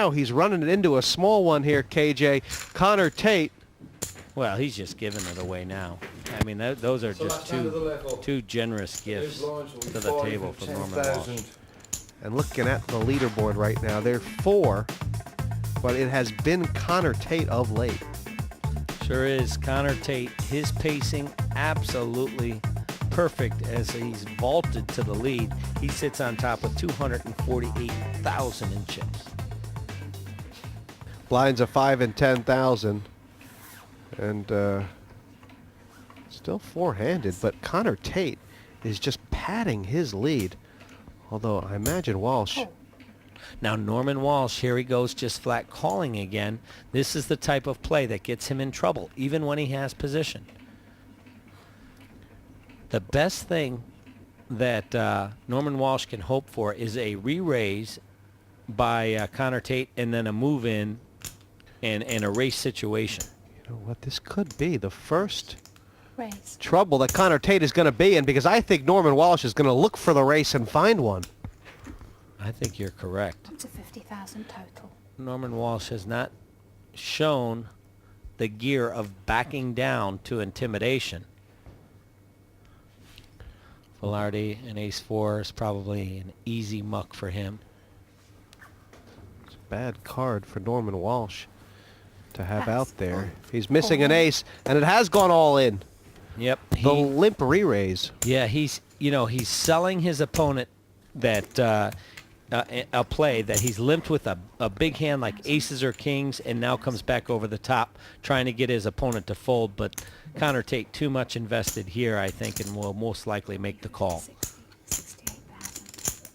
now he's running it into a small one here, KJ. Connor Tate. Well, he's just giving it away now. I mean, those are just two generous gifts to the table from Norman Walsh. And looking at the leaderboard right now, they're 4, but it has been Connor Tate of late. Sure is. Connor Tate, his pacing absolutely perfect as he's vaulted to the lead. He sits on top with 248,000 in chips. Blinds of 5 and 10,000. And still four-handed, but Connor Tate is just padding his lead. Although I imagine Walsh. Now Norman Walsh, here he goes just flat calling again. This is the type of play that gets him in trouble, even when he has position. The best thing that Norman Walsh can hope for is a re-raise by Connor Tate and then a move in and a race situation. You know what, this could be the first trouble that Connor Tate is going to be in, because I think Norman Walsh is going to look for the race and find one. I think you're correct. Up to 50,000 total. Norman Walsh has not shown the gear of backing down to intimidation. Velarde and ace-4 is probably an easy muck for him. It's a bad card for Norman Walsh to have out there. He's missing an ace, and it has gone all in. Yep. The limp re-raise. Yeah, he's selling his opponent that a play that he's limped with a big hand like aces or kings, and now comes back over the top trying to get his opponent to fold. But Connor Tate too much invested here, I think, and will most likely make the call. 68,000.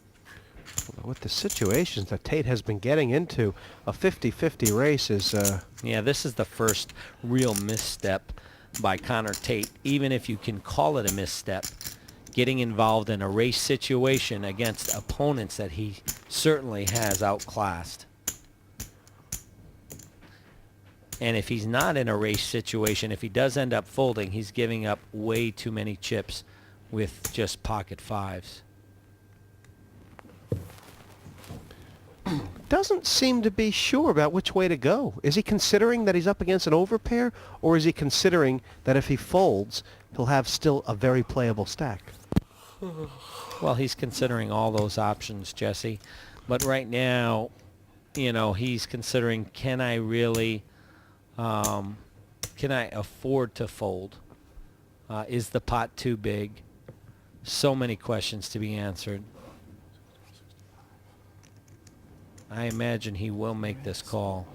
With the situations that Tate has been getting into, a 50-50 race is... Yeah, this is the first real misstep by Connor Tate, even if you can call it a misstep, getting involved in a race situation against opponents that he certainly has outclassed. And if he's not in a race situation, if he does end up folding, he's giving up way too many chips with just pocket fives. Doesn't seem to be sure about which way to go. Is he considering that he's up against an overpair, or is he considering that if he folds, he'll have still a very playable stack? Well, he's considering all those options, Jesse. But right now, you know, he's considering, can I really, can I afford to fold? Is the pot too big? So many questions to be answered. I imagine he will make this call.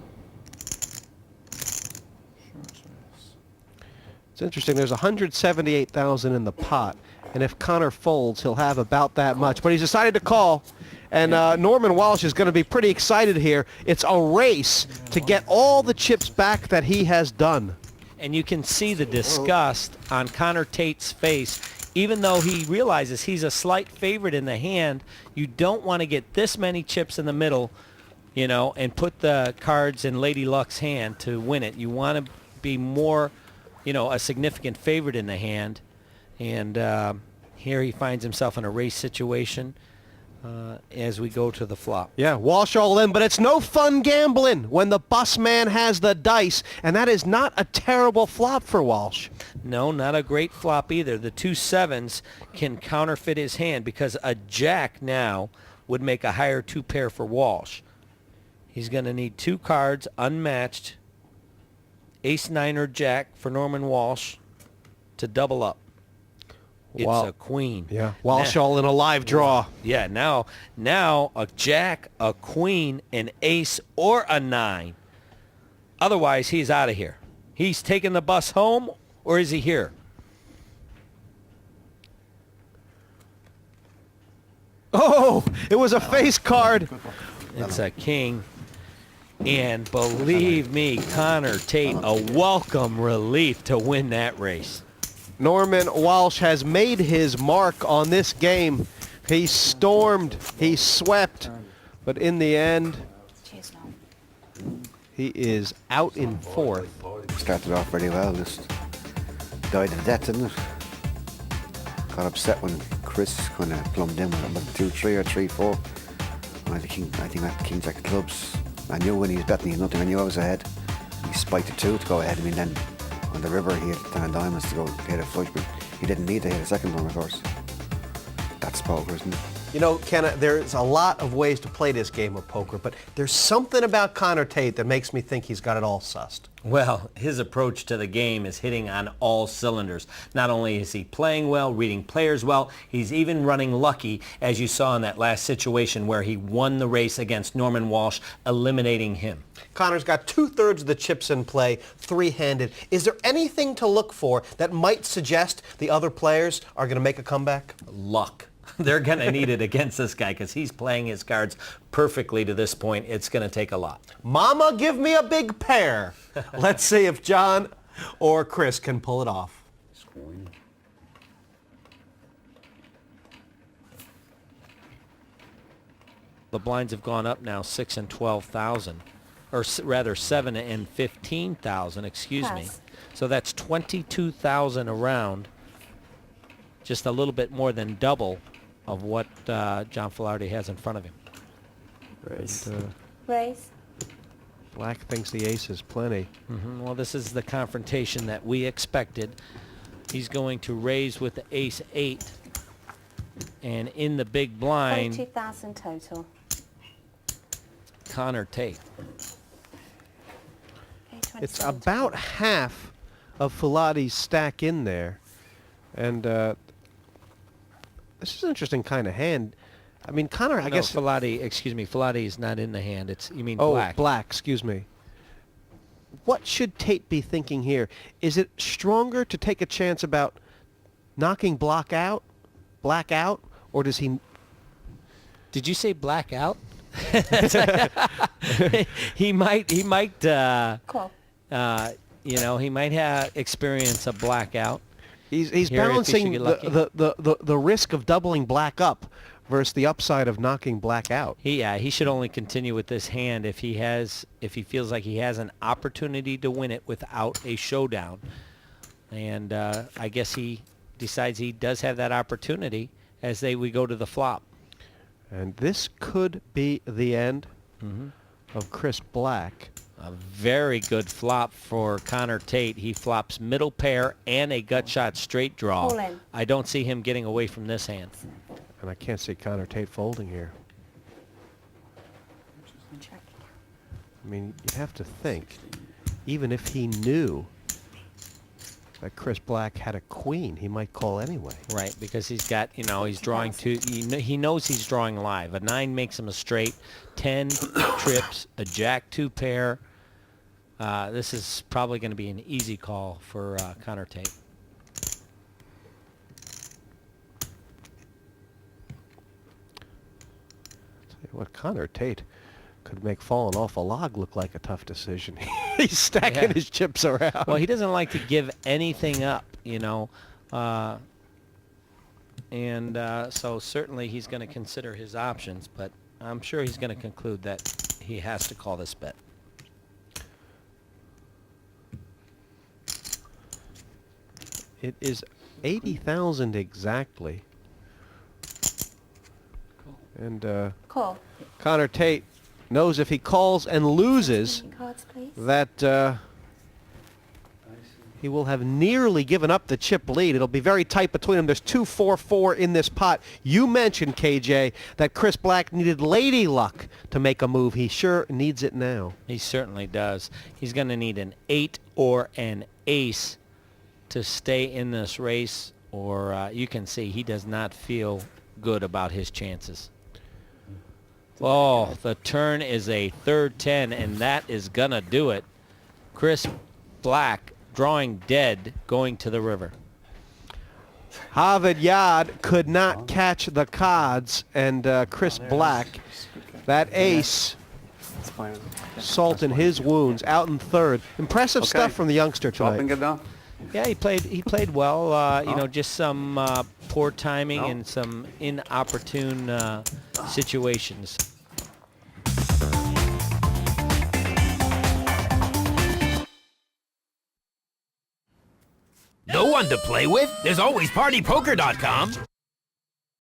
It's interesting. There's 178,000 in the pot, and if Connor folds, he'll have about that much. But he's decided to call, and Norman Walsh is going to be pretty excited here. It's a race to get all the chips back that he has done. And you can see the disgust on Connor Tate's face. Even though he realizes he's a slight favorite in the hand, you don't want to get this many chips in the middle, you know, and put the cards in Lady Luck's hand to win it. You want to be more, you know, a significant favorite in the hand. And here he finds himself in a race situation as we go to the flop. Yeah, Walsh all in, but it's no fun gambling when the bus man has the dice, and that is not a terrible flop for Walsh. No, not a great flop either. The 2 7s can counterfeit his hand because a jack now would make a higher 2 pair for Walsh. He's going to need 2 cards unmatched, ace 9 or jack for Norman Walsh to double up. It's a queen. Yeah, Walsh all in a live draw. Yeah, now a jack, a queen, an ace, or a 9. Otherwise, he's out of here. He's taking the bus home, or is he here? Oh, it was a face card. It's a king. And believe me, Connor Tate, a welcome relief to win that race. Norman Walsh has made his mark on this game. He stormed, he swept, but in the end, Cheers, Noel. he is out in 4th. Started off very well, just died to death, didn't it? Got upset when Chris kind of plumbed in with number 2-3 or 3-4. I think that King Jack of clubs I knew when he was betting, he had nothing. I knew I was ahead. He spiked a 2 to go ahead. I mean, then on the river, he had 10 diamonds to go hit a flush, but he didn't need to hit a second one, of course. That's poker, isn't it? You know, Ken, there's a lot of ways to play this game of poker, but there's something about Connor Tate that makes me think he's got it all sussed. Well, his approach to the game is hitting on all cylinders. Not only is he playing well, reading players well, he's even running lucky, as you saw in that last situation where he won the race against Norman Walsh, eliminating him. Connor's got 2/3 of the chips in play, three-handed. Is there anything to look for that might suggest the other players are going to make a comeback? Luck. They're going to need it against this guy because he's playing his cards perfectly to this point. It's going to take a lot. Mama, give me a big pair. Let's see if John or Chris can pull it off. The blinds have gone up now 6 and 12,000, or rather 7 and 15,000, excuse me. Yes. So that's 22,000 a round, just a little bit more than double of what John Filardi has in front of him. Raise. Black thinks the ace is plenty. Well, this is the confrontation that we expected. He's going to raise with the ace-8, and in the big blind, 22,000 total. Connor Tate. Okay, It's 27 about total. half of Filati's stack in there. And this is an interesting kind of hand. I mean, Connor, I No, guess... Filati, excuse me, Filati is not in the hand. It's, you mean Oh, black. black, excuse me. What should Tate be thinking here? Is it stronger to take a chance about knocking black out, or does he... Did you say blackout? he might, Cool. you know, he might experience a blackout. He's Here, if he balancing should get lucky. the risk of doubling black up versus the upside of knocking black out. He should only continue with this hand if he feels like he has an opportunity to win it without a showdown. And I guess he decides he does have that opportunity as we go to the flop. And this could be the end of Chris Black. A very good flop for Connor Tate. He flops middle pair and a gut shot straight draw. All in. I don't see him getting away from this hand. And I can't see Connor Tate folding here. Check. I mean, you'd have to think, even if he knew that Chris Black had a queen, he might call anyway. Right, because he's got, he's drawing two. He knows he's drawing live. A 9 makes him a straight. 10 trips, a jack 2 pair. This is probably going to be an easy call for Connor Tate. Tell you what, Connor Tate could make falling off a log look like a tough decision. He's stacking Yeah. his chips around. Well, he doesn't like to give anything up, and so certainly he's going to consider his options, but I'm sure he's going to conclude that he has to call this bet. It is 80,000 exactly. And Call. Connor Tate knows if he calls and loses Cards, please. that he will have nearly given up the chip lead. It'll be very tight between them. There's 2-4-4 in this pot. You mentioned, KJ, that Chris Black needed lady luck to make a move. He sure needs it now. He certainly does. He's going to need an 8 or an ace to stay in this race, or you can see he does not feel good about his chances. Oh, the turn is a third 10, and that is going to do it. Chris Black drawing dead, going to the river. Harvard Yard could not catch the cards, and Chris Black, that ace, salt in his wounds, out in third. Impressive stuff from the youngster Drop and tonight. get down. Yeah, he played well. Just some poor timing and some inopportune situations. No one to play with? There's always PartyPoker.com.